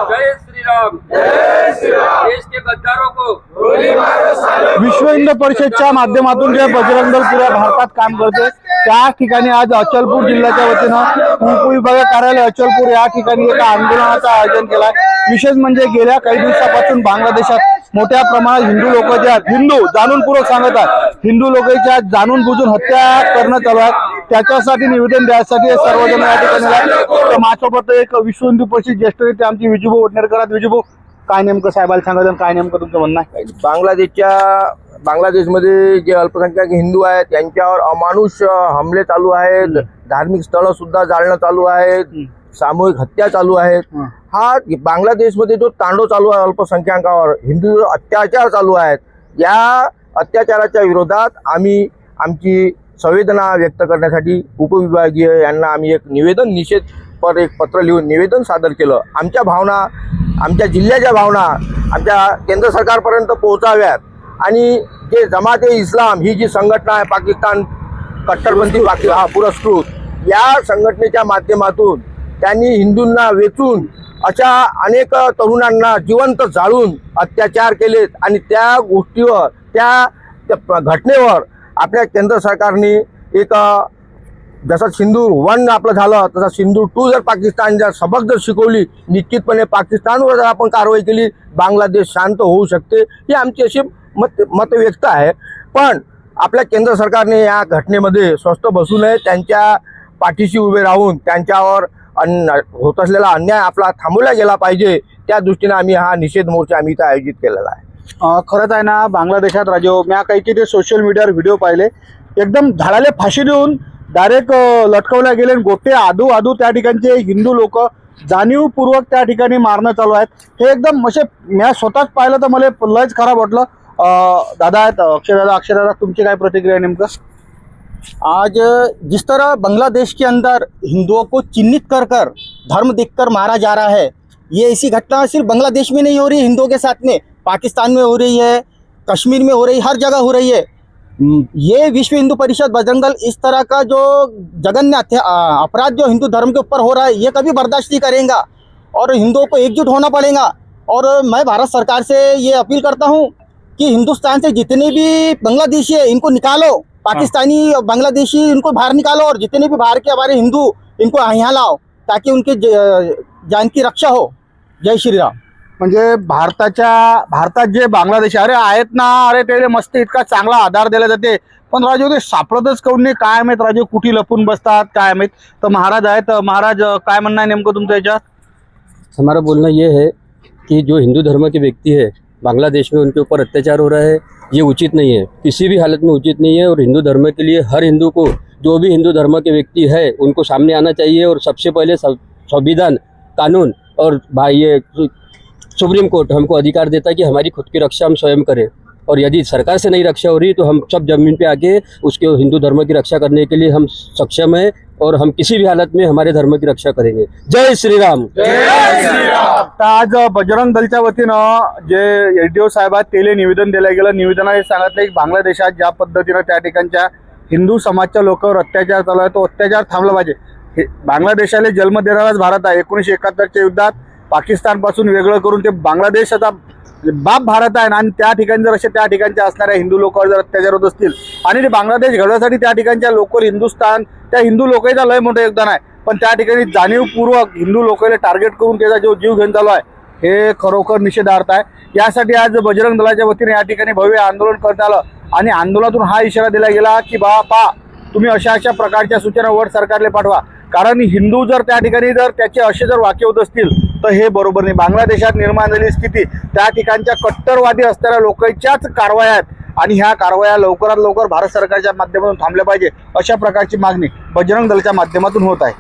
जय श्री राम, जय श्री राम। देश के गद्दारों को गोली मारो सालो। विश्व हिंदू परिषदच्या माध्यमातून जे बजरंग दल पुऱ्या भारतात काम करते त्या ठिकाणी आज अचलपूर जिल्ह्याच्या वतीनं उपविभागीय कार्यालय अचलपूर या ठिकाणी एका आंदोलनाचं आयोजन केलं आहे। विशेष म्हणजे गेल्या काही दिवसापासून बांगलादेशात मोठ्या प्रमाणात हिंदू लोक जे आहेत, हिंदू जाणूनपूर्वक सांगत आहेत, हिंदू लोकांच्या जाणून बुजून हत्या करणं चालू आहे। त्याच्यासाठी निवेदन द्यायसाठी सर्वजण या ठिकाणी आले। माझ्यासोबत एक विश्व हिंदू परिषद ज्येष्ठ नेते आमचे विजूभाऊ वडनेरकर आहेत। विजूभाऊ, काय नेमकं साहेबाला सांगायचं, काय नेमकं तुमचं म्हणणं आहे? बांगलादेशमध्ये जे अल्पसंख्याक हिंदू आहेत त्यांच्यावर अमानुष हमले चालू आहेत, धार्मिक स्थळं सुद्धा जाळणं चालू आहेत, सामूहिक हत्या चालू आहेत। हा बांगलादेशमध्ये जो तांडव चालू आहे अल्पसंख्याकावर, हिंदू अत्याचार चालू आहेत, या अत्याचाराच्या विरोधात आम्ही आमची संवेदना व्यक्त करण्यासाठी उपविभागीय यांना आम्ही एक निवेदन निषेध एक पत्र लिहून निवेदन सादर केलं। आमच्या भावना, आमच्या जिल्ह्याच्या भावना आमच्या केंद्र सरकारपर्यंत पोहोचाव्यात आणि जे जमाते इस्लाम ही जी संघटना आहे पाकिस्तान कट्टरपंथी पुरस्कृत, या संघटनेच्या माध्यमातून त्यांनी हिंदूंना वेचून अशा अनेक तरुणांना जिवंत जाळून अत्याचार केलेत आणि त्या गोष्टीवर त्या घटनेवर आपल्या केंद्र सरकारने एक जसं सिंदूर 1 आपलं झालं तसं सिंदूर 2 जर पाकिस्तान जर सबक जर शिकवली, निश्चितपणे पाकिस्तानवर जर आपण कारवाई केली बांगलादेश शांत होऊ शकते, ही आमची अशी मत व्यक्त आहे। पण आपल्या केंद्र सरकारने या घटनेमध्ये स्वस्थ बसू नये, त्यांच्या पाठीशी उभे राहून त्यांच्यावर होत असलेला अन्याय आपला थांबवला गेला पाहिजे, त्या दृष्टीने आम्ही हा निषेध मोर्चा आम्ही इथं आयोजित केलेला आहे। खरंच आहे ना, बांगलादेशात राजो मी काही ते सोशल मीडियावर व्हिडिओ पाहिले, एकदम झाडाला फाशी देऊन डायरेक्ट लटकवल्या गेले, गोटे आदू त्या ठिकाणचे हिंदू लोक जाणीवपूर्वक त्या ठिकाणी मारणं चालू आहेत। हे एकदम असे मी स्वतःच पाहिलं तर मला लयच खराब वाटलं। दादा आहेत अक्षरदादा, तुमची काय प्रतिक्रिया नेमकं? आज जिस तरह बांग्लादेश के अंदर हिंदुओं को चिन्हित कर कर धर्म देखकर मारा जा रहा है, ये ऐसी घटना सिर्फ बांग्लादेश में नहीं हो रही, हिंदुओं के साथ में पाकिस्तान में हो रही है, कश्मीर में हो रही, हर जगह हो रही है। ये विश्व हिंदू परिषद बजरंग दल इस तरह का जो जघन्य अपराध जो हिंदू धर्म के ऊपर हो रहा है, ये कभी बर्दाश्त नहीं करेगा और हिंदुओं को एकजुट होना पड़ेगा। और मैं भारत सरकार से ये अपील करता हूँ कि हिंदुस्तान से जितने भी बांग्लादेशी है इनको निकालो, पाकिस्तानी बांग्लादेशी इनको बाहर निकालो और जितने भी बाहर के हमारे हिंदू इनको यहाँ लाओ ताकि उनके जान की रक्षा हो। जय श्री राम। म्हणजे भारतात जे बांगलादेशी अरे आहेत ना, अरे त्याला मस्त इतका चांगला आधार दिला जाते, पण राजू ते सापडतच काऊन नाही, काय माहित राजू, कुठे लपून बसतात काय माहित। तर महाराज आहेत, महाराज काय म्हणणं आहे नेमकं तुमचं याच्यात? हमारा बोलना ये है कि जो हिंदू धर्म के व्यक्ति है बांग्लादेश में उनके ऊपर अत्याचार हो रहा है, ये उचित नहीं है, किसी भी हालत में उचित नहीं है। और हिंदू धर्म के लिए हर हिंदू को, जो भी हिंदू धर्म के व्यक्ति है उनको सामने आना चाहिए और सबसे पहले संविधान, कानून और ये सुप्रीम कोर्ट हमको अधिकार देता है कि हमारी खुद की रक्षा हम स्वयं करें। और यदि सरकार से नहीं रक्षा हो रही तो हम सब जमीन पे आके उसके हिंदू धर्म की रक्षा करने के लिए हम सक्षम हैं और हम किसी भी हालत में हमारे धर्म की रक्षा करेंगे। जय श्री राम। आज बजरंग दलच्या वतीनं जे एडीओ साहेब आहेत त्याला निवेदन दिलं गेलं। निवेदनात सांगितलं की बांगलादेशात ज्या पद्धतीनं त्या ठिकाणच्या हिंदू समाजच्या लोकांवर अत्याचार चालू आहे, तो अत्याचार थांबला पाहिजे। बांगलादेशाला जन्म देणाराच भारत आहे। 1971च्या युद्धात पाकिस्तान पासून वेगळं करून ते बांगलादेशाचा बाप भारत आहे आणि त्या ठिकाणी जर असे त्या ठिकाणच्या असणाऱ्या हिंदू लोकांवर जर अत्याचार होत असतील आणि ते बांगलादेश घडवण्यासाठी त्या ठिकाणच्या लोकल हिंदुस्थान त्या हिंदू लोकांचं लय मोठं योगदान आहे, पण त्या ठिकाणी जाणीवपूर्वक हिंदू लोकांना टार्गेट करून त्याचा जो जीव घेऊन चालू आहे हे खरोखर निषेधार्थ आहे। यासाठी आज बजरंग दलाच्या वतीने या ठिकाणी भव्य आंदोलन करण्यात आलं आणि आंदोलनातून हा इशारा दिला गेला की बापा तुम्ही अशा प्रकारच्या सूचना वर सरकारला पाठवा, कारण हिंदू जर त्या ठिकाणी जर त्याचे असे जर वाक्य होत असतील तर हे बरोबर नाही। बांगलादेशात निर्माण झालेली स्थिती त्या ठिकाणच्या कट्टरवादी असणाऱ्या लोकांच्याच कारवाया आहेत आणि ह्या कारवाया लवकरात लवकर भारत सरकारच्या माध्यमातून थांबल्या पाहिजे, अशा प्रकारची मागणी बजरंग दलच्या माध्यमातून होत आहे।